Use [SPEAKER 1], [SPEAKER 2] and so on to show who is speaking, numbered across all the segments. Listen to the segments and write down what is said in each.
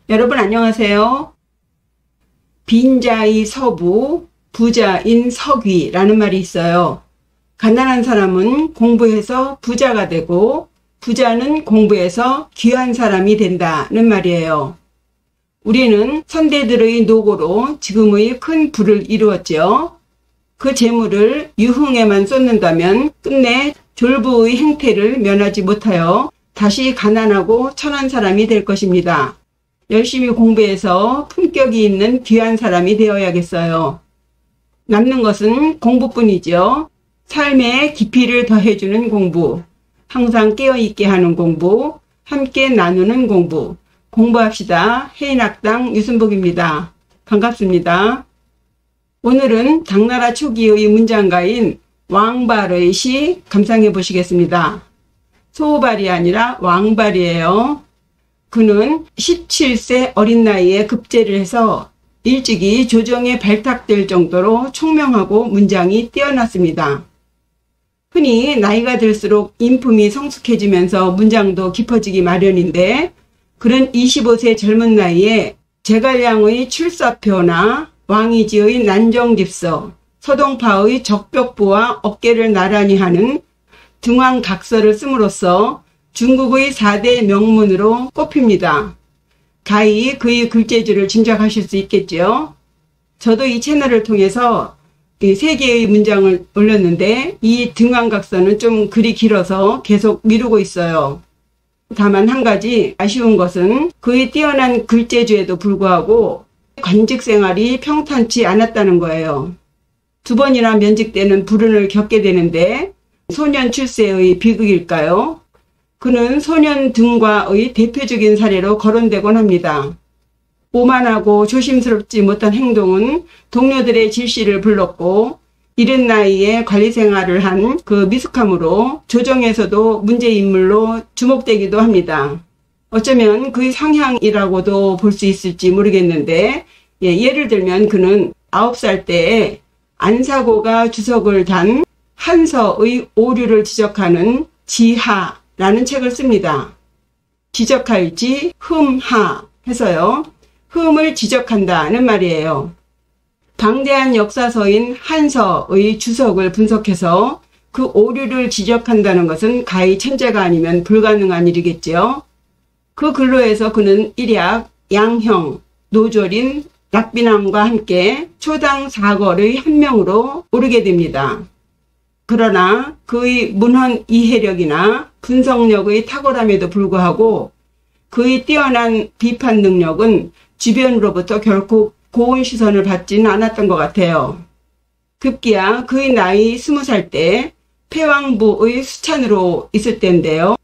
[SPEAKER 1] 여러분 안녕하세요. 빈자의 서부, 부자인 서귀라는 말이 있어요. 가난한 사람은 공부해서 부자가 되고 부자는 공부해서 귀한 사람이 된다는 말이에요. 우리는 선대들의 노고로 지금의 큰 부를 이루었죠. 그 재물을 유흥에만 쏟는다면 끝내 졸부의 행태를 면하지 못하여 다시 가난하고 천한 사람이 될 것입니다. 열심히 공부해서 품격이 있는 귀한 사람이 되어야겠어요. 남는 것은 공부뿐이죠. 삶에 깊이를 더해주는 공부, 항상 깨어있게 하는 공부, 함께 나누는 공부. 공부합시다. 해인학당 유순복입니다. 반갑습니다. 오늘은 당나라 초기의 문장가인 왕발의 시 감상해 보시겠습니다. 소발이 아니라 왕발이에요. 그는 17세 어린 나이에 급제를 해서 일찍이 조정에 발탁될 정도로 총명하고 문장이 뛰어났습니다. 흔히 나이가 들수록 인품이 성숙해지면서 문장도 깊어지기 마련인데 그는 25세 젊은 나이에 제갈량의 출사표나 왕이지의 난정집서, 서동파의 적벽부와 어깨를 나란히 하는 등왕각서를 씀으로써 중국의 4대 명문으로 꼽힙니다. 가히 그의 글재주를 짐작하실 수 있겠죠. 저도 이 채널을 통해서 3개의 문장을 올렸는데 이 등왕각서는 좀 글이 길어서 계속 미루고 있어요. 다만 한 가지 아쉬운 것은 그의 뛰어난 글재주에도 불구하고 관직 생활이 평탄치 않았다는 거예요. 2번이나 면직되는 불운을 겪게 되는데 소년 출세의 비극일까요? 그는 소년 등과의 대표적인 사례로 거론되곤 합니다. 오만하고 조심스럽지 못한 행동은 동료들의 질시를 불렀고 이른 나이에 관리 생활을 한 그 미숙함으로 조정에서도 문제인물로 주목되기도 합니다. 어쩌면 그의 성향이라고도 볼 수 있을지 모르겠는데 예를 들면 그는 9살 때에 안사고가 주석을 단 한서의 오류를 지적하는 지하라는 책을 씁니다. 지적할지 흠하 해서요. 흠을 지적한다는 말이에요. 방대한 역사서인 한서의 주석을 분석해서 그 오류를 지적한다는 것은 가히 천재가 아니면 불가능한 일이겠죠. 그 근로에서 그는 일약 양형, 노졸인 낙비남과 함께 초당 4걸의 한 명으로 오르게 됩니다. 그러나 그의 문헌 이해력이나 분석력의 탁월함에도 불구하고 그의 뛰어난 비판 능력은 주변으로부터 결코 고운 시선을 받지는 않았던 것 같아요. 급기야 그의 나이 20살 때 폐왕부의 수찬으로 있을 때인데요.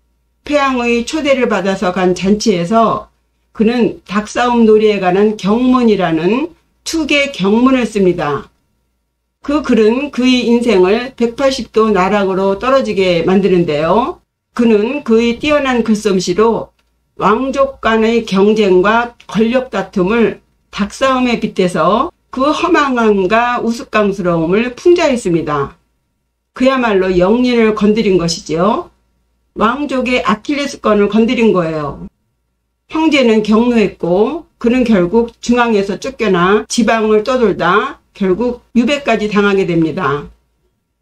[SPEAKER 1] 폐왕의 초대를 받아서 간 잔치에서 그는 닭싸움 놀이에 관한 경문이라는 투개 경문을 씁니다. 그 글은 그의 인생을 180도 나락으로 떨어지게 만드는데요. 그는 그의 뛰어난 글솜씨로 왕족 간의 경쟁과 권력 다툼을 닭싸움에 빗대서 그 허망함과 우스꽝스러움을 풍자했습니다. 그야말로 영린을 건드린 것이지요. 왕족의 아킬레스건을 건드린 거예요. 형제는 격노했고 그는 결국 중앙에서 쫓겨나 지방을 떠돌다 결국 유배까지 당하게 됩니다.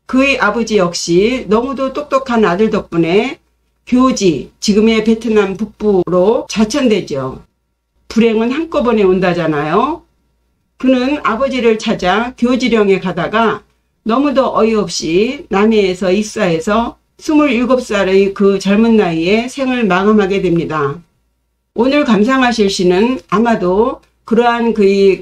[SPEAKER 1] 그의 아버지 역시 너무도 똑똑한 아들 덕분에 교지, 지금의 베트남 북부로 좌천되죠. 불행은 한꺼번에 온다잖아요. 그는 아버지를 찾아 교지령에 가다가 너무도 어이없이 남해에서 익사해서 27살의 그 젊은 나이에 생을 마감하게 됩니다. 오늘 감상하실 시는 아마도 그러한 그의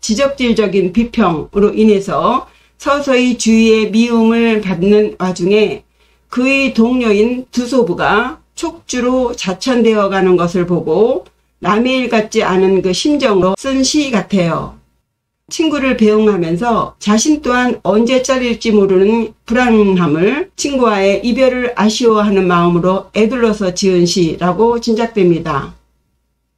[SPEAKER 1] 지적질적인 비평으로 인해서 서서히 주위의 미움을 받는 와중에 그의 동료인 두소부가 촉주로 자천되어 가는 것을 보고 남의 일 같지 않은 그 심정으로 쓴 시 같아요. 친구를 배웅하면서 자신 또한 언제 잘릴지 모르는 불안함을 친구와의 이별을 아쉬워하는 마음으로 애둘러서 지은 시라고 짐작됩니다.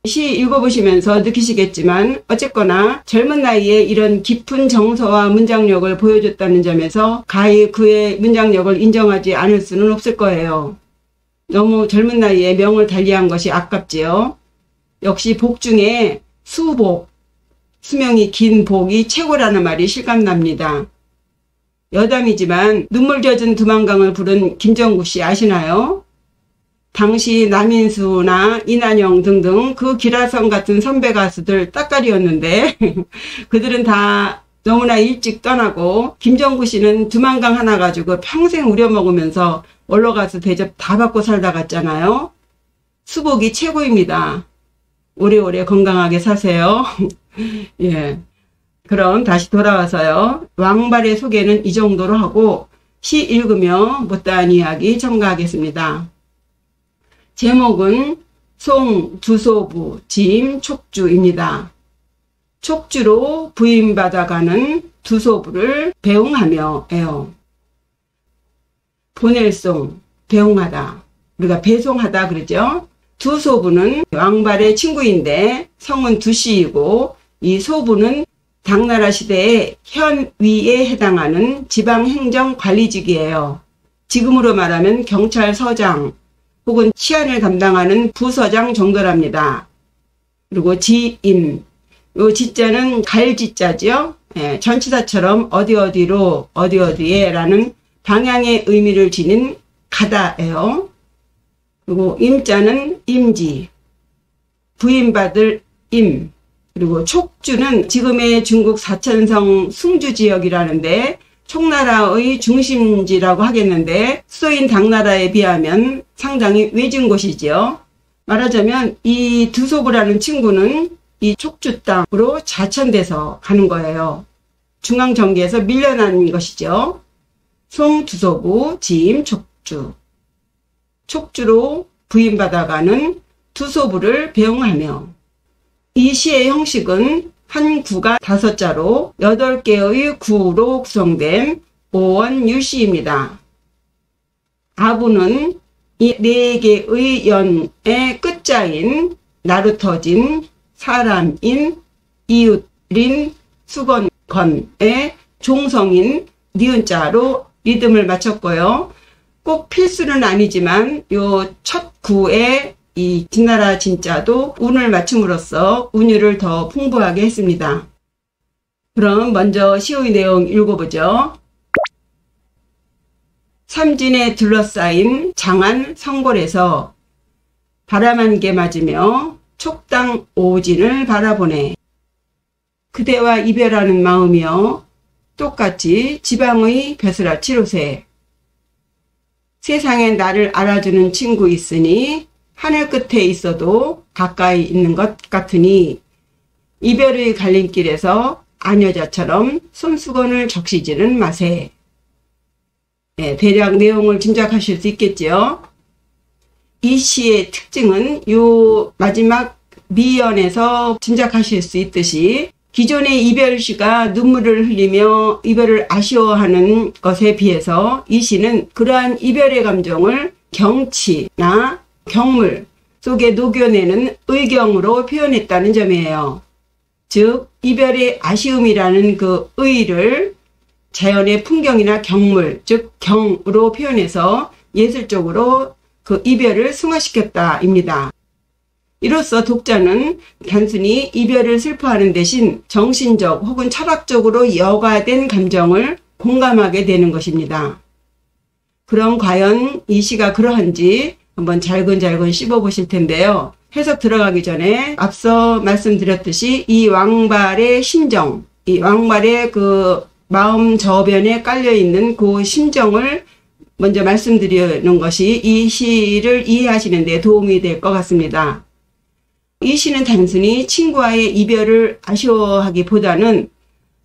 [SPEAKER 1] 시 읽어보시면서 느끼시겠지만 어쨌거나 젊은 나이에 이런 깊은 정서와 문장력을 보여줬다는 점에서 가히 그의 문장력을 인정하지 않을 수는 없을 거예요. 너무 젊은 나이에 명을 달리한 것이 아깝지요. 역시 복 중에 수복, 수명이 긴 복이 최고라는 말이 실감납니다. 여담이지만 눈물 젖은 두만강을 부른 김정구 씨 아시나요? 당시 남인수나 이난영 등등 그 기라성 같은 선배 가수들 따까리였는데 그들은 다 너무나 일찍 떠나고 김정구 씨는 두만강 하나 가지고 평생 우려먹으면서 원로가수 대접 다 받고 살다 갔잖아요. 수복이 최고입니다. 오래오래 건강하게 사세요. 예. 그럼 다시 돌아와서요. 왕발의 소개는 이 정도로 하고 시 읽으며 못다한 이야기 첨가하겠습니다. 제목은 송, 두소부, 짐, 촉주입니다. 촉주로 부임받아가는 두소부를 배웅하며예요. 보낼송, 배웅하다. 우리가 배송하다 그러죠. 두소부는 왕발의 친구인데 성은 두씨이고 이 소부는 당나라 시대의 현위에 해당하는 지방행정관리직이에요. 지금으로 말하면 경찰서장 혹은 치안을 담당하는 부서장 정도랍니다. 그리고 지임, 요 지자는 갈지자죠. 예, 전치사처럼 어디어디로 어디어디에 라는 방향의 의미를 지닌 가다예요. 그리고 임자는 임지, 부임받을 임, 그리고 촉주는 지금의 중국 사천성 숭주 지역이라는데 촉나라의 중심지라고 하겠는데 수도인 당나라에 비하면 상당히 외진 곳이지요. 말하자면 이 두소부라는 친구는 이 촉주 땅으로 자천돼서 가는 거예요. 중앙정계에서 밀려난 것이죠. 송두소부, 지임, 촉주. 촉주로 부임받아가는 두소부를 배웅하며 이 시의 형식은 한 구가 5자로 8개의 구로 구성된 오원율시입니다. 아부는 이 4개의 연의 끝자인 나루터진, 사람인, 이웃린, 수건건의 종성인 니은자로 리듬을 맞췄고요. 꼭 필수는 아니지만 요 첫 구에 이 진나라 진자도 운을 맞춤으로써 운율을 더 풍부하게 했습니다. 그럼 먼저 시의 내용 읽어보죠. 삼진에 둘러싸인 장안 성골에서 바람 한 개 맞으며 촉당 오진을 바라보네. 그대와 이별하는 마음이여 똑같이 지방의 벼슬아치로세. 세상에 나를 알아주는 친구 있으니 하늘 끝에 있어도 가까이 있는 것 같으니 이별의 갈림길에서 아녀자처럼 손수건을 적시지는 마세. 네, 대략 내용을 짐작하실 수 있겠죠. 이 시의 특징은 요 마지막 미연에서 짐작하실 수 있듯이 기존의 이별시가 눈물을 흘리며 이별을 아쉬워하는 것에 비해서 이 시는 그러한 이별의 감정을 경치나 경물 속에 녹여내는 의경으로 표현했다는 점이에요. 즉 이별의 아쉬움이라는 그 의를 자연의 풍경이나 경물, 즉 경으로 표현해서 예술적으로 그 이별을 승화시켰다입니다. 이로써 독자는 단순히 이별을 슬퍼하는 대신 정신적 혹은 철학적으로 여과된 감정을 공감하게 되는 것입니다. 그럼 과연 이 시가 그러한지 한번 잘근잘근 씹어보실 텐데요. 해석 들어가기 전에 앞서 말씀드렸듯이 이 왕발의 심정, 이 왕발의 그 마음 저변에 깔려있는 그 심정을 먼저 말씀드리는 것이 이 시를 이해하시는 데 도움이 될 것 같습니다. 이 시는 단순히 친구와의 이별을 아쉬워하기보다는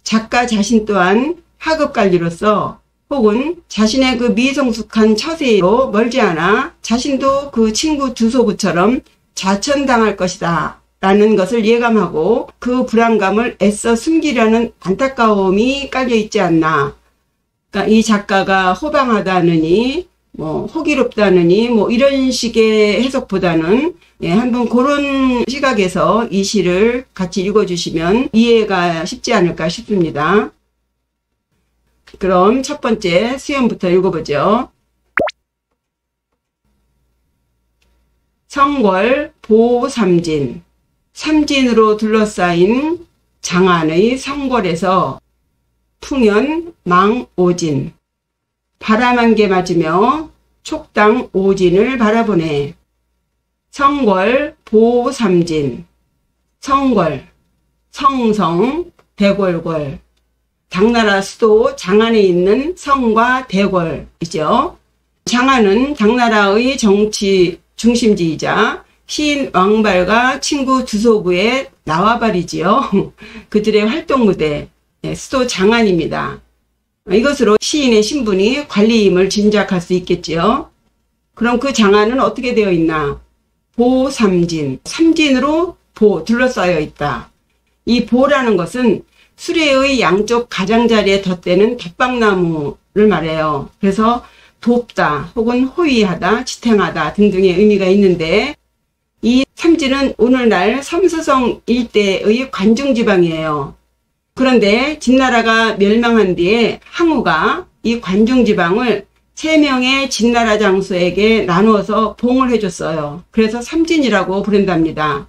[SPEAKER 1] 작가 자신 또한 하급관리로서 혹은 자신의 그 미성숙한 처세로 멀지 않아 자신도 그 친구 두소부처럼 자천당할 것이다 라는 것을 예감하고 그 불안감을 애써 숨기려는 안타까움이 깔려있지 않나. 그러니까 이 작가가 호방하다느니 호기롭다느니 이런 식의 해석보다는 한번 그런 시각에서 이 시를 같이 읽어주시면 이해가 쉽지 않을까 싶습니다. 그럼 첫 번째 수연부터 읽어보죠. 성궐 보삼진 삼진으로 둘러싸인 장안의 성궐에서 풍연 망오진, 바람 한 개 맞으며 촉당 오진을 바라보네. 성궐 보삼진, 성궐, 성성, 대궐궐, 당나라 수도 장안에 있는 성과 대궐이죠. 장안은 당나라의 정치 중심지이자 시인 왕발과 친구 두소부의 나와바리지요. 그들의 활동무대, 수도 장안입니다. 이것으로 시인의 신분이 관리임을 짐작할 수 있겠지요. 그럼 그 장안은 어떻게 되어 있나? 보삼진, 삼진으로 둘러싸여 있다. 이 보라는 것은 수레의 양쪽 가장자리에 덧대는 덧방나무를 말해요. 그래서 돕다 혹은 호위하다, 지탱하다 등등의 의미가 있는데, 이 삼진은 오늘날 삼수성 일대의 관중지방이에요. 그런데 진나라가 멸망한 뒤에 항우가 이 관중지방을 3명의 진나라 장수에게 나누어서 봉을 해줬어요. 그래서 삼진이라고 부른답니다.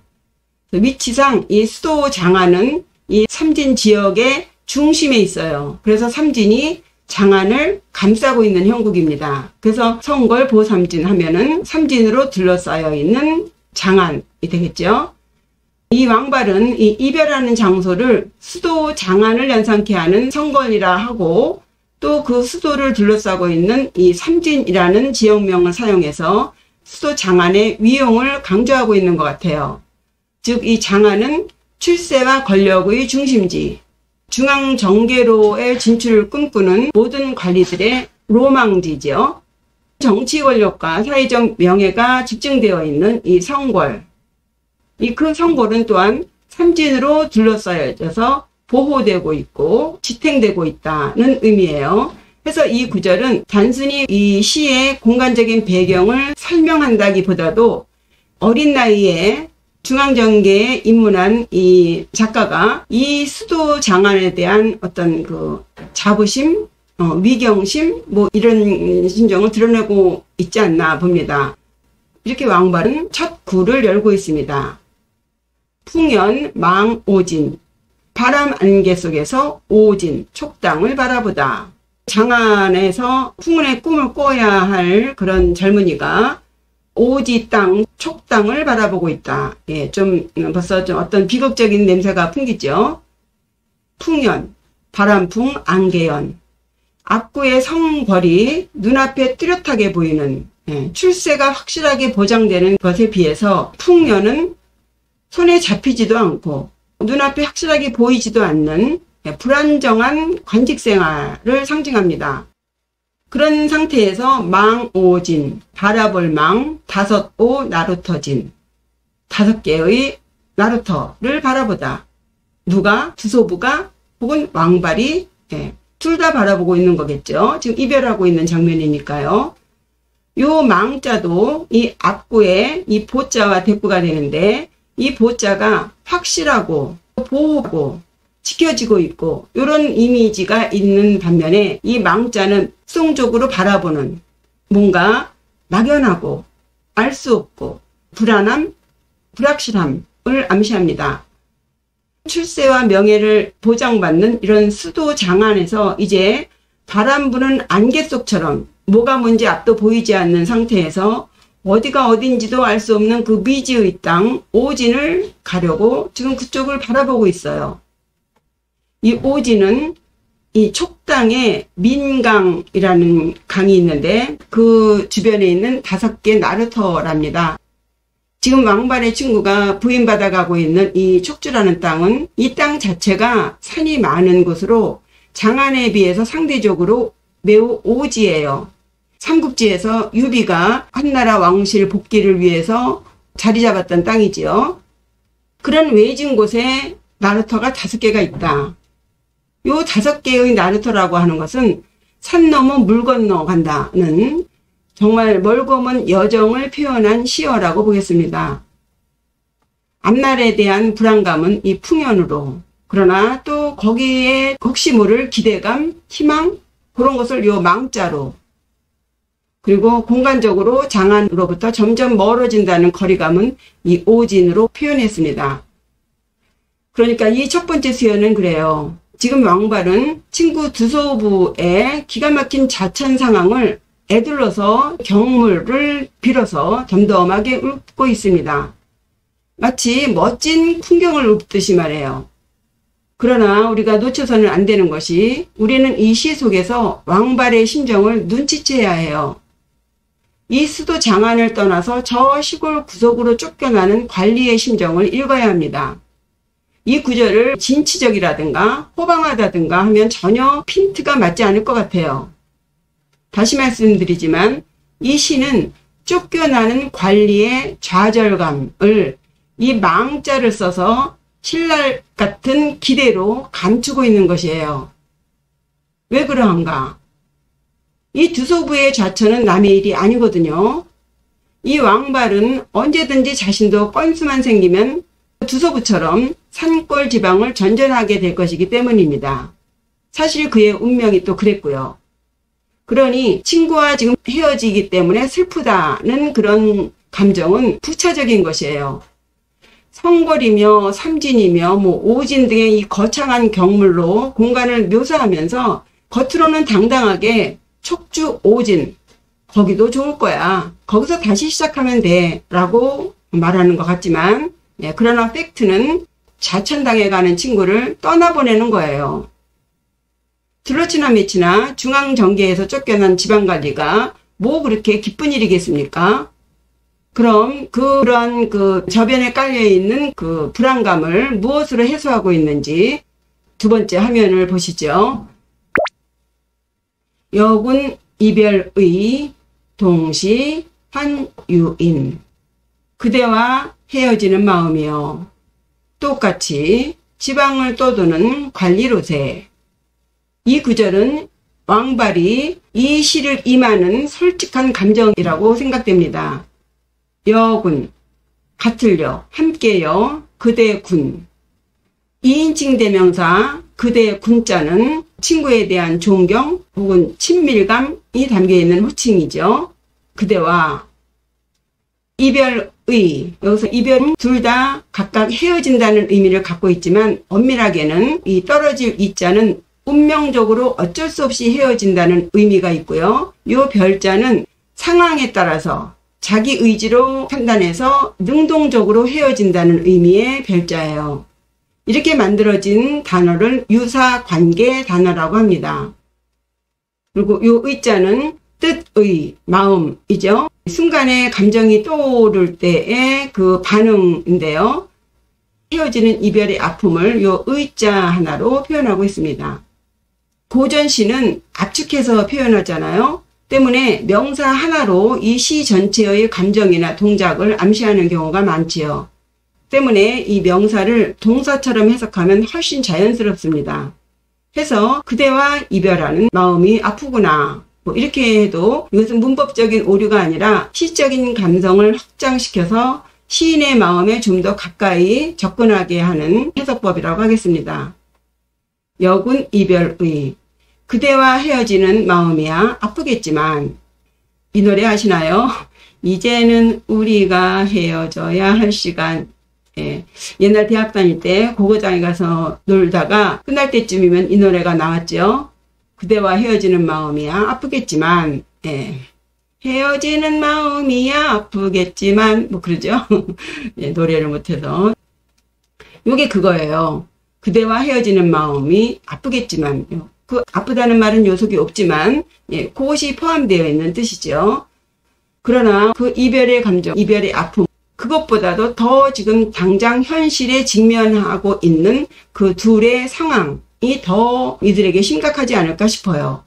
[SPEAKER 1] 위치상 이 수도 장안은 이 삼진 지역의 중심에 있어요. 그래서 삼진이 장안을 감싸고 있는 형국입니다. 그래서 성궐 보삼진 하면은 삼진으로 둘러싸여 있는 장안이 되겠죠. 이 왕발은 이 이별하는 장소를 수도 장안을 연상케 하는 성궐이라 하고, 또 그 수도를 둘러싸고 있는 이 삼진이라는 지역명을 사용해서 수도 장안의 위용을 강조하고 있는 것 같아요. 즉 이 장안은 출세와 권력의 중심지, 중앙 정계로의 진출을 꿈꾸는 모든 관리들의 로망지죠. 정치 권력과 사회적 명예가 집중되어 있는 이 성궐, 그 성궐은 또한 삼진으로 둘러싸여져서 보호되고 있고 지탱되고 있다는 의미예요. 그래서 이 구절은 단순히 이 시의 공간적인 배경을 설명한다기보다도 어린 나이에 중앙정계에 입문한 이 작가가 이 수도 장안에 대한 어떤 그 자부심, 위경심, 이런 심정을 드러내고 있지 않나 봅니다. 이렇게 왕발은 첫 구를 열고 있습니다. 풍연 망오진, 바람 안개 속에서 오진, 촉당을 바라보다. 장안에서 풍운의 꿈을 꿔야 할 그런 젊은이가 오지 땅, 촉당을 바라보고 있다. 벌써 좀 어떤 비극적인 냄새가 풍기죠. 풍연, 바람풍, 안개연. 압구의 성궐이 눈앞에 뚜렷하게 보이는, 출세가 확실하게 보장되는 것에 비해서 풍년은 손에 잡히지도 않고 눈앞에 확실하게 보이지도 않는 불안정한 관직생활을 상징합니다. 그런 상태에서 망오진, 바라볼 망, 5오 나루터진, 5개의 나루터를 바라보다. 누가? 두소부가 혹은 왕발이 둘 다 바라보고 있는 거겠죠. 지금 이별하고 있는 장면이니까요. 요 망자도 이 압구의 이 보자와 대꾸가 되는데, 이 보자가 확실하고 보호하고 지켜지고 있고 이런 이미지가 있는 반면에, 이 망자는 수동적으로 바라보는, 뭔가 막연하고 알 수 없고 불안함, 불확실함을 암시합니다. 출세와 명예를 보장받는 이런 수도 장안에서 이제 바람 부는 안개 속처럼 뭐가 뭔지 앞도 보이지 않는 상태에서 어디가 어딘지도 알 수 없는 그 미지의 땅 오진을 가려고 지금 그쪽을 바라보고 있어요. 이 오진은 이 촉당에 민강이라는 강이 있는데 그 주변에 있는 5개 나루터랍니다. 지금 왕발의 친구가 부인받아가고 있는 이 촉주라는 땅은 이 땅 자체가 산이 많은 곳으로 장안에 비해서 상대적으로 매우 오지예요. 삼국지에서 유비가 한나라 왕실 복귀를 위해서 자리 잡았던 땅이지요. 그런 외진 곳에 나루터가 5개가 있다. 요 5개의 나루터라고 하는 것은 산 넘어 물 건너 간다는 정말 멀고 먼 여정을 표현한 시어라고 보겠습니다. 앞날에 대한 불안감은 이 풍연으로, 그러나 또 거기에 혹시 모를 기대감, 희망, 그런 것을 요 망자로, 그리고 공간적으로 장안으로부터 점점 멀어진다는 거리감은 이 오진으로 표현했습니다. 그러니까 이 첫 번째 수연은 그래요. 지금 왕발은 친구 두소부의 기가 막힌 자천 상황을 애둘러서 경물을 빌어서 덤덤하게 읊고 있습니다. 마치 멋진 풍경을 읊듯이 말해요. 그러나 우리가 놓쳐서는 안 되는 것이 우리는 이 시 속에서 왕발의 심정을 눈치채야 해요. 이 수도 장안을 떠나서 저 시골 구석으로 쫓겨나는 관리의 심정을 읽어야 합니다. 이 구절을 진취적이라든가 호방하다든가 하면 전혀 핀트가 맞지 않을 것 같아요. 다시 말씀드리지만 이 시는 쫓겨나는 관리의 좌절감을 이 망자를 써서 신랄 같은 기대로 감추고 있는 것이에요. 왜 그러한가? 이 두소부의 좌천은 남의 일이 아니거든요. 이 왕발은 언제든지 자신도 건수만 생기면 두소부처럼 산골 지방을 전전하게 될 것이기 때문입니다. 사실 그의 운명이 또 그랬고요. 그러니 친구와 지금 헤어지기 때문에 슬프다는 그런 감정은 부차적인 것이에요. 성골이며 삼진이며 오진 등의 이 거창한 경물로 공간을 묘사하면서 겉으로는 당당하게 촉주 오진, 거기도 좋을 거야, 거기서 다시 시작하면 돼 라고 말하는 것 같지만, 그러나 팩트는 자천당해 가는 친구를 떠나보내는 거예요. 둘러치나 매치나 중앙정계에서 쫓겨난 지방관리가 뭐 그렇게 기쁜 일이겠습니까? 그럼 그런 저변에 깔려있는 그 불안감을 무엇으로 해소하고 있는지 두 번째 화면을 보시죠. 여군 이별의 동시 환유인, 그대와 헤어지는 마음이요, 똑같이 지방을 떠도는 관리로세. 이 구절은 왕발이 이 시를 임하는 솔직한 감정이라고 생각됩니다. 여군, 같을요, 함께요, 그대 군. 2인칭 대명사 그대 군자는 친구에 대한 존경 혹은 친밀감이 담겨있는 호칭이죠. 그대와 이별의, 여기서 이별은 둘 다 각각 헤어진다는 의미를 갖고 있지만 엄밀하게는 이 떨어질 이자는 운명적으로 어쩔 수 없이 헤어진다는 의미가 있고요. 이 별자는 상황에 따라서 자기 의지로 판단해서 능동적으로 헤어진다는 의미의 별자예요. 이렇게 만들어진 단어를 유사관계 단어라고 합니다. 그리고 이 의자는 뜻의, 마음이죠. 순간에 감정이 떠오를 때의 그 반응인데요. 헤어지는 이별의 아픔을 이 의자 하나로 표현하고 있습니다. 고전시는 압축해서 표현하잖아요. 때문에 명사 하나로 이 시 전체의 감정이나 동작을 암시하는 경우가 많지요. 때문에 이 명사를 동사처럼 해석하면 훨씬 자연스럽습니다. 해서 그대와 이별하는 마음이 아프구나, 이렇게 해도 이것은 문법적인 오류가 아니라 시적인 감성을 확장시켜서 시인의 마음에 좀 더 가까이 접근하게 하는 해석법이라고 하겠습니다. 여군 이별의, 그대와 헤어지는 마음이야 아프겠지만, 이 노래 아시나요? 이제는 우리가 헤어져야 할 시간. 옛날 대학 다닐 때 고고장에 가서 놀다가 끝날 때쯤이면 이 노래가 나왔죠. 그대와 헤어지는 마음이야 아프겠지만, 헤어지는 마음이야 아프겠지만, 그러죠. 노래를 못해서. 요게 그거예요. 그대와 헤어지는 마음이 아프겠지만, 그 아프다는 말은 요속이 없지만, 그것이 포함되어 있는 뜻이죠. 그러나 그 이별의 감정, 이별의 아픔, 그것보다도 더 지금 당장 현실에 직면하고 있는 그 둘의 상황이 더 이들에게 심각하지 않을까 싶어요.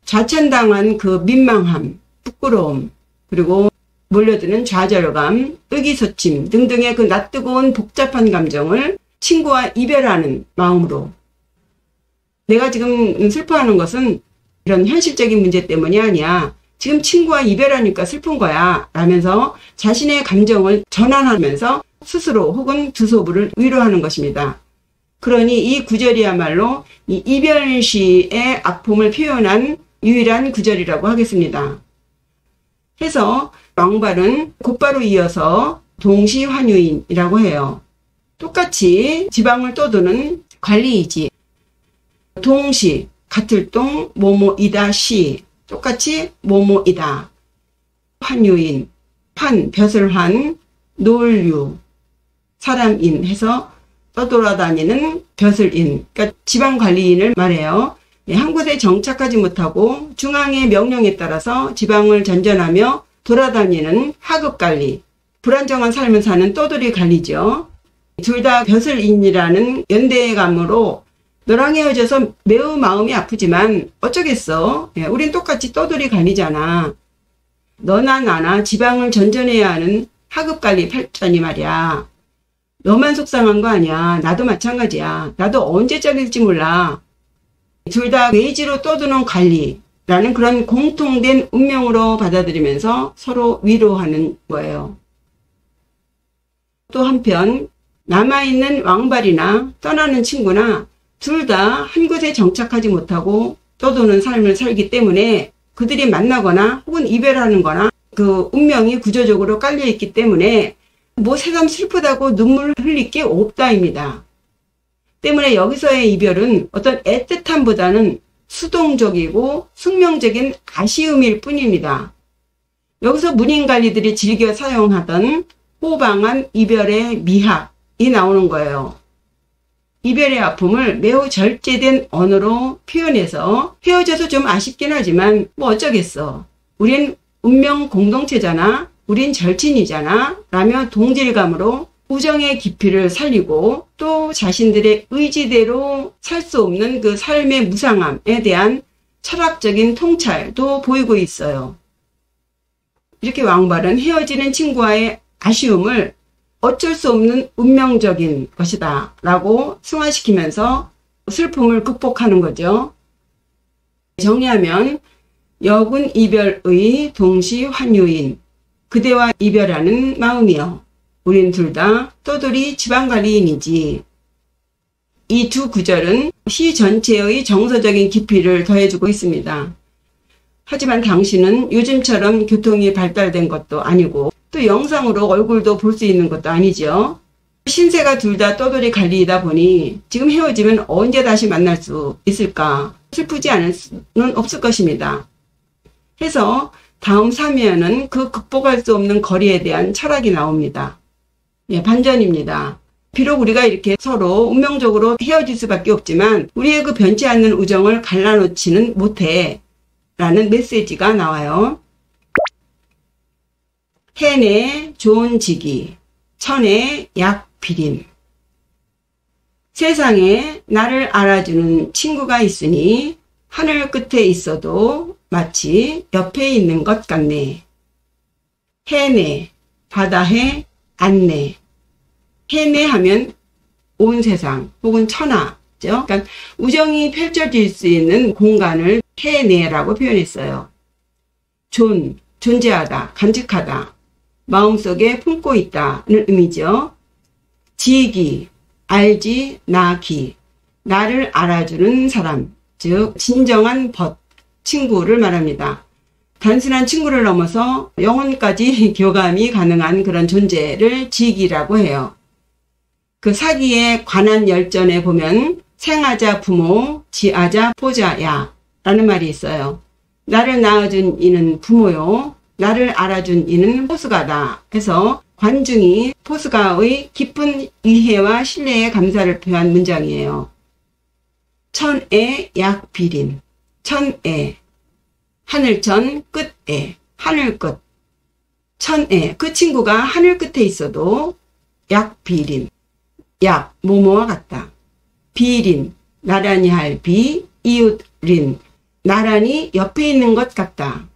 [SPEAKER 1] 좌천당한 그 민망함, 부끄러움, 그리고 몰려드는 좌절감, 의기소침 등등의 그 낯뜨거운 복잡한 감정을 친구와 이별하는 마음으로, 내가 지금 슬퍼하는 것은 이런 현실적인 문제 때문이 아니야, 지금 친구와 이별하니까 슬픈 거야 라면서 자신의 감정을 전환하면서 스스로 혹은 두소부를 위로하는 것입니다. 그러니 이 구절이야말로 이 이별시의 아픔을 표현한 유일한 구절이라고 하겠습니다. 해서 왕발은 곧바로 이어서 동시환유인이라고 해요. 똑같이 지방을 떠도는 관리이지. 동시, 같을 동, 뭐뭐이다 시. 똑같이 뭐뭐이다. 환유인, 환, 벼슬 환, 노을유, 사람인 해서 떠돌아다니는 벼슬인. 그러니까 지방관리인을 말해요. 한 곳에 정착하지 못하고 중앙의 명령에 따라서 지방을 전전하며 돌아다니는 하급관리. 불안정한 삶을 사는 떠돌이 관리죠. 둘 다 벼슬인이라는 연대감으로 너랑 헤어져서 매우 마음이 아프지만 어쩌겠어. 우린 똑같이 떠돌이 관리잖아. 너나 나나 지방을 전전해야 하는 하급관리 팔전이 말이야. 너만 속상한 거 아니야. 나도 마찬가지야. 나도 언제 잘릴지 몰라. 둘 다 외지로 떠도는 관리라는 그런 공통된 운명으로 받아들이면서 서로 위로하는 거예요. 또 한편 남아있는 왕발이나 떠나는 친구나 둘 다 한 곳에 정착하지 못하고 떠도는 삶을 살기 때문에 그들이 만나거나 혹은 이별하는 거나 그 운명이 구조적으로 깔려있기 때문에 뭐 새삼 슬프다고 눈물 흘릴 게 없다입니다. 때문에 여기서의 이별은 어떤 애틋함보다는 수동적이고 숙명적인 아쉬움일 뿐입니다. 여기서 문인관리들이 즐겨 사용하던 호방한 이별의 미학이 나오는 거예요. 이별의 아픔을 매우 절제된 언어로 표현해서 헤어져서 좀 아쉽긴 하지만 뭐 어쩌겠어. 우린 운명 공동체잖아. 우린 절친이잖아. 라며 동질감으로 우정의 깊이를 살리고 또 자신들의 의지대로 살 수 없는 그 삶의 무상함에 대한 철학적인 통찰도 보이고 있어요. 이렇게 왕발은 헤어지는 친구와의 아쉬움을 어쩔 수 없는 운명적인 것이다 라고 승화시키면서 슬픔을 극복하는 거죠. 정리하면 여군 이별의 동시 환유인 그대와 이별하는 마음이여 우린 둘 다 떠돌이 지방관리인이지. 이 두 구절은 시 전체의 정서적인 깊이를 더해주고 있습니다. 하지만 당신은 요즘처럼 교통이 발달된 것도 아니고 또 영상으로 얼굴도 볼 수 있는 것도 아니죠. 신세가 둘 다 떠돌이 관리이다 보니 지금 헤어지면 언제 다시 만날 수 있을까 슬프지 않을 수는 없을 것입니다. 해서 다음 3회에는 그 극복할 수 없는 거리에 대한 철학이 나옵니다. 반전입니다. 비록 우리가 이렇게 서로 운명적으로 헤어질 수밖에 없지만 우리의 그 변치 않는 우정을 갈라놓지는 못해 라는 메시지가 나와요. 해내 좋은 지기, 천에 약 비림. 세상에 나를 알아주는 친구가 있으니 하늘 끝에 있어도 마치 옆에 있는 것 같네. 해내, 바다해, 안내. 해내 하면 온 세상 혹은 천하죠. 그러니까 우정이 펼쳐질 수 있는 공간을 해내라고 표현했어요. 존재하다, 간직하다, 마음속에 품고 있다는 의미죠. 지기, 알지, 나기, 나를 알아주는 사람, 즉 진정한 벗, 친구를 말합니다. 단순한 친구를 넘어서 영혼까지 교감이 가능한 그런 존재를 지기라고 해요. 그 사기에 관한 열전에 보면 생하자 부모, 지하자 포자야 라는 말이 있어요. 나를 낳아준 이는 부모요. 나를 알아준 이는 포스가다 해서 관중이 포스가의 깊은 이해와 신뢰의 감사를 표한 문장이에요. 천에 약 비린, 천에, 하늘천 끝에, 하늘끝, 천에, 그 친구가 하늘 끝에 있어도 약 비린, 약, 뭐뭐와 같다. 비린, 나란히 할 비, 이웃린, 나란히 옆에 있는 것 같다.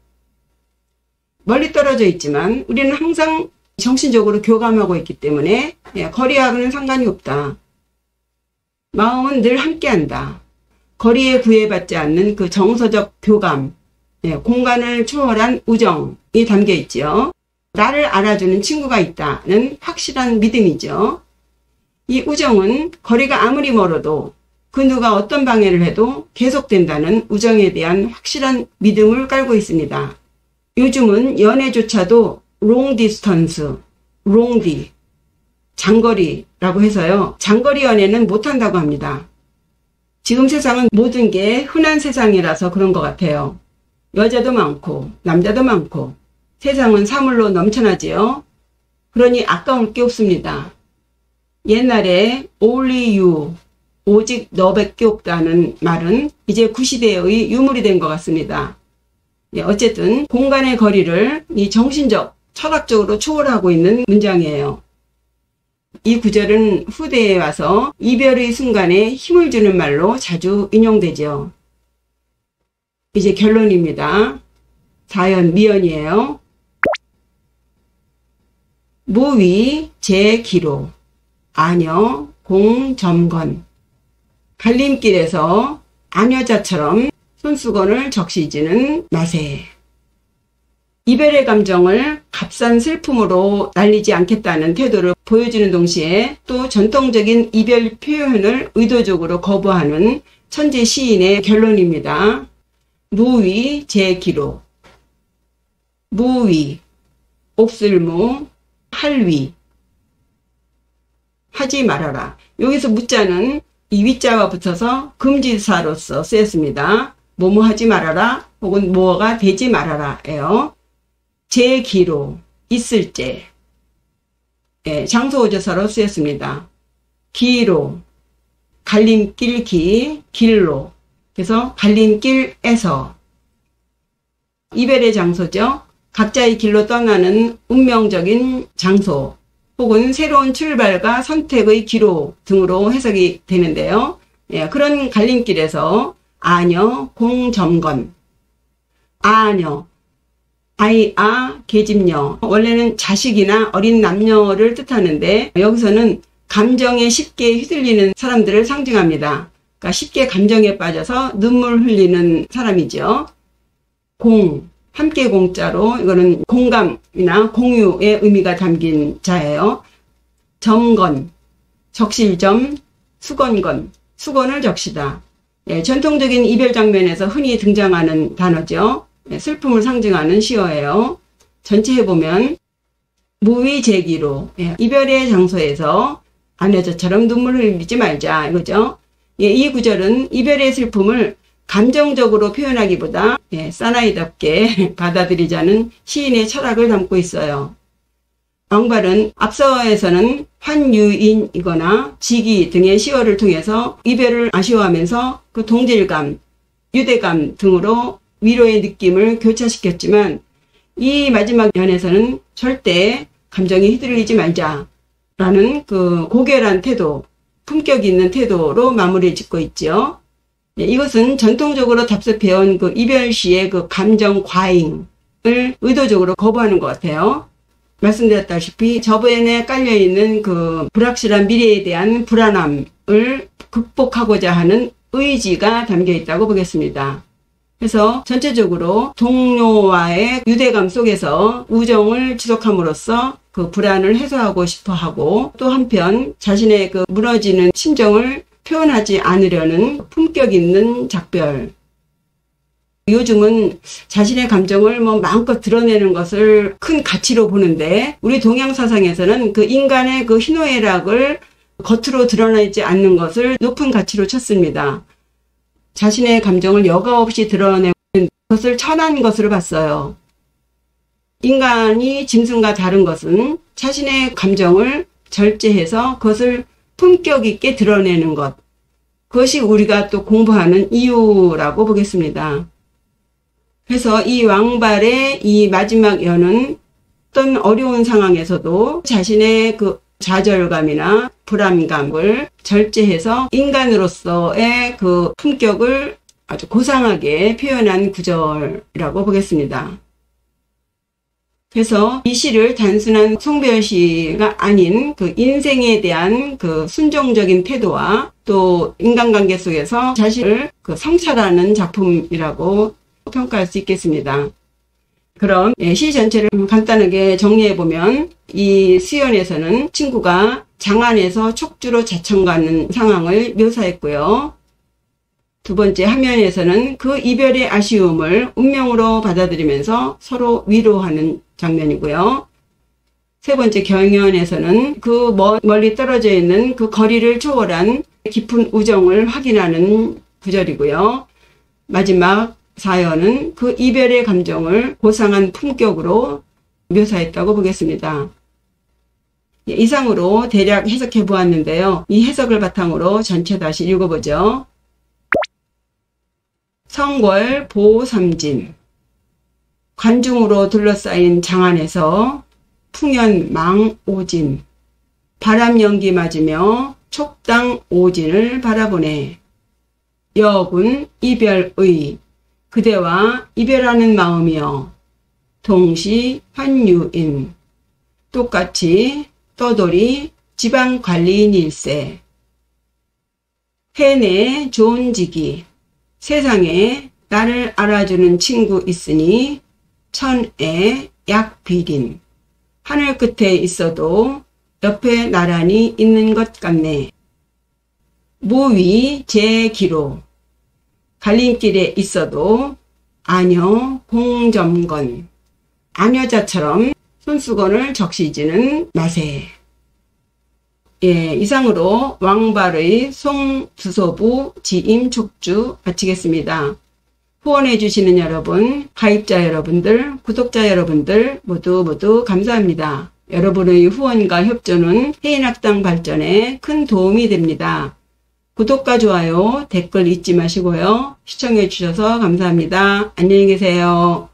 [SPEAKER 1] 멀리 떨어져 있지만 우리는 항상 정신적으로 교감하고 있기 때문에 거리하고는 상관이 없다. 마음은 늘 함께한다. 거리에 구애받지 않는 그 정서적 교감, 공간을 초월한 우정이 담겨 있죠. 나를 알아주는 친구가 있다는 확실한 믿음이죠. 이 우정은 거리가 아무리 멀어도 그 누가 어떤 방해를 해도 계속된다는 우정에 대한 확실한 믿음을 깔고 있습니다. 요즘은 연애조차도 롱 디스턴스, 롱디, 장거리라고 해서요. 장거리 연애는 못한다고 합니다. 지금 세상은 모든 게 흔한 세상이라서 그런 것 같아요. 여자도 많고 남자도 많고 세상은 사물로 넘쳐나지요. 그러니 아까울 게 없습니다. 옛날에 only you, 오직 너밖에 없다는 말은 이제 구시대의 유물이 된 것 같습니다. 어쨌든 공간의 거리를 이 정신적, 철학적으로 초월하고 있는 문장이에요. 이 구절은 후대에 와서 이별의 순간에 힘을 주는 말로 자주 인용되죠. 이제 결론입니다. 사연 미연이에요. 무위 제기로 아녀 공점건 갈림길에서 아녀자처럼 손수건을 적시지는 마세. 이별의 감정을 값싼 슬픔으로 날리지 않겠다는 태도를 보여주는 동시에 또 전통적인 이별 표현을 의도적으로 거부하는 천재 시인의 결론입니다. 무위 제기로. 무위, 옥슬무, 할위. 하지 말아라. 여기서 무자는 이 위자와 붙어서 금지사로서 쓰였습니다. 뭐뭐 하지 말아라 혹은 뭐가 되지 말아라 예요. 제기로, 있을 제. 예, 장소오조사로 쓰였습니다. 기로, 갈림길 기, 길로. 그래서 갈림길에서. 이별의 장소죠. 각자의 길로 떠나는 운명적인 장소 혹은 새로운 출발과 선택의 기로 등으로 해석이 되는데요. 예, 그런 갈림길에서 아녀 공점건. 아녀, 아이아 계집녀. 원래는 자식이나 어린 남녀를 뜻하는데 여기서는 감정에 쉽게 휘둘리는 사람들을 상징합니다. 그러니까 쉽게 감정에 빠져서 눈물 흘리는 사람이죠. 공, 함께 공자로 이거는 공감이나 공유의 의미가 담긴 자예요. 점건, 적실점, 수건건, 수건을 적시다. 예, 전통적인 이별 장면에서 흔히 등장하는 단어죠. 예, 슬픔을 상징하는 시어예요. 전체에 보면 무위제기로, 예, 이별의 장소에서 아내저처럼 눈물을 흘리지 말자 이거죠. 예, 이 구절은 이별의 슬픔을 감정적으로 표현하기보다 사나이답게 받아들이자는 시인의 철학을 담고 있어요. 왕발은 앞서에서는 환유인이거나 지기 등의 시어를 통해서 이별을 아쉬워하면서 그 동질감, 유대감 등으로 위로의 느낌을 교차시켰지만 이 마지막 연에서는 절대 감정에 휘둘리지 말자라는 그 고결한 태도, 품격 있는 태도로 마무리 짓고 있죠. 이것은 전통적으로 답습해온 그 이별시의 그 감정 과잉을 의도적으로 거부하는 것 같아요. 말씀드렸다시피 저변에 깔려있는 그 불확실한 미래에 대한 불안함을 극복하고자 하는 의지가 담겨 있다고 보겠습니다. 그래서 전체적으로 동료와의 유대감 속에서 우정을 지속함으로써 그 불안을 해소하고 싶어 하고 또 한편 자신의 그 무너지는 심정을 표현하지 않으려는 품격 있는 작별. 요즘은 자신의 감정을 마음껏 드러내는 것을 큰 가치로 보는데 우리 동양 사상에서는 그 인간의 그 희노애락을 겉으로 드러내지 않는 것을 높은 가치로 쳤습니다. 자신의 감정을 여과 없이 드러내는 것을 천한 것으로 봤어요. 인간이 짐승과 다른 것은 자신의 감정을 절제해서 그것을 품격 있게 드러내는 것. 그것이 우리가 또 공부하는 이유라고 보겠습니다. 그래서 이 왕발의 이 마지막 연은 어떤 어려운 상황에서도 자신의 그 좌절감이나 불안감을 절제해서 인간으로서의 그 품격을 아주 고상하게 표현한 구절이라고 보겠습니다. 그래서 이 시를 단순한 송별시가 아닌 그 인생에 대한 그 순종적인 태도와 또 인간관계 속에서 자신을 그 성찰하는 작품이라고 평가할 수 있겠습니다. 그럼 시 전체를 간단하게 정리해보면 이 시연에서는 친구가 장안에서 촉주로 자청 가는 상황을 묘사했고요. 두 번째 화면에서는 그 이별의 아쉬움을 운명으로 받아들이면서 서로 위로하는 장면이고요. 세 번째 경연에서는 그 멀리 떨어져 있는 그 거리를 초월한 깊은 우정을 확인하는 구절이고요. 마지막 사연은 그 이별의 감정을 고상한 품격으로 묘사했다고 보겠습니다. 이상으로 대략 해석해 보았는데요. 이 해석을 바탕으로 전체 다시 읽어보죠. 성궐 보삼진. 관중으로 둘러싸인 장안에서 풍연 망오진. 바람 연기 맞으며 촉당 오진을 바라보네. 여군 이별의. 그대와 이별하는 마음이여. 동시 환유인. 똑같이 떠돌이 지방관리인일세. 해내 좋은지기. 세상에 나를 알아주는 친구 있으니 천에 약비린. 하늘 끝에 있어도 옆에 나란히 있는 것 같네. 무위 제기로. 갈림길에 있어도 아녀 공점건. 아녀자처럼 손수건을 적시지는 마세. 이상으로 왕발의 송주소부 지임촉주 마치겠습니다. 후원해 주시는 여러분, 가입자 여러분들, 구독자 여러분들 모두 감사합니다. 여러분의 후원과 협조는 해인학당 발전에 큰 도움이 됩니다. 구독과 좋아요, 댓글 잊지 마시고요. 시청해 주셔서 감사합니다. 안녕히 계세요.